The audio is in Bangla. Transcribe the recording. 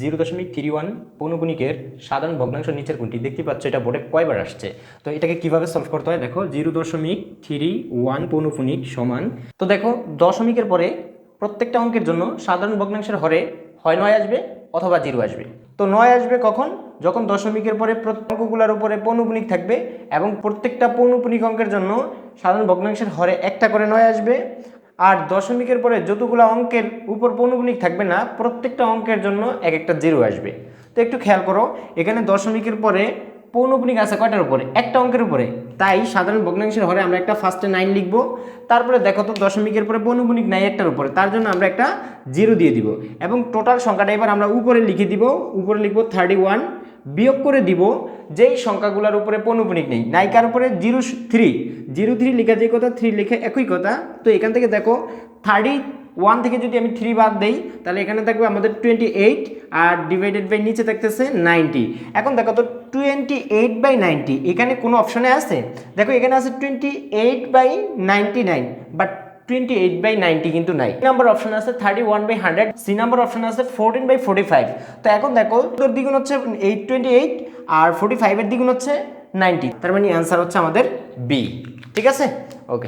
0.31 পৌনপুনিকের সাধারণ ভগ্নাংশ নিচের কোনটি? দেখতে পাচ্ছ এটা বোর্ডে কয়বার আসছে। তো এটাকে কিভাবে সলভ করতে হয় দেখো, 0.31 পৌনপুনিক সমান, তো দেখো দশমিকের পরে প্রত্যেকটা অঙ্কের জন্য সাধারণ ভগ্নাংশের হরে হয় 9 আসবে অথবা 0 আসবে। তো 9 আসবে কখন? যখন দশমিকের পরে প্রত্যেক অঙ্কগুলোর উপরে পৌনপুনিক থাকবে এবং প্রত্যেকটা পৌনপুনিক অঙ্কের জন্য সাধারণ ভগ্নাংশের হরে একটা করে 9 আসবে। আর দশমিকের পরে যতগুলো অঙ্কের উপর পৌনপুনিক থাকবে না, প্রত্যেকটা অঙ্কের জন্য এক একটা 0 আসবে। তো একটু খেয়াল করো, এখানে দশমিকের পরে পৌনপুনিক আছে কয়টার উপরে? একটা অঙ্কের উপরে। তাই সাধারণ ভগ্নাংশের হরে আমরা একটা ফার্স্টে 9 লিখব। তারপরে দেখো তো দশমিকের পরে পৌনপুনিক নাই একটার উপরে, তার জন্য আমরা একটা 0 দিয়ে দিব এবং টোটাল সংখ্যাটা এবার আমরা উপরে লিখে দিব। উপরে লিখব 31, বিয়োগ করে দিব যেই সংখ্যাগুলোর উপরে পৌনপুনিক নেই। নাইকার উপরে 0.3 লেখা যে কথা, 3 লেখা একই কথা। তো এখান থেকে দেখো 31 থেকে যদি আমি 3 বাদ দেই তাহলে এখানে থাকবে আমাদের 28 আর ডিভাইডেড বাই নিচে থাকতেছে 90। এখন দেখো তো 28/90 এখানে কোনো অপশনে আছে? দেখো এখানে আছে 28/99, বাট 28/90 কিন্তু নাই। নাম্বার অপশন আছে 31/100, সি নাম্বার অপশন আছে 14/45। তো এখন দেখো তোর দ্বিগুণ হচ্ছে 28 আর 45 এর দ্বিগুণ হচ্ছে 90, তার মানে অ্যান্সার হচ্ছে আমাদের বি। ঠিক আছে, ওকে।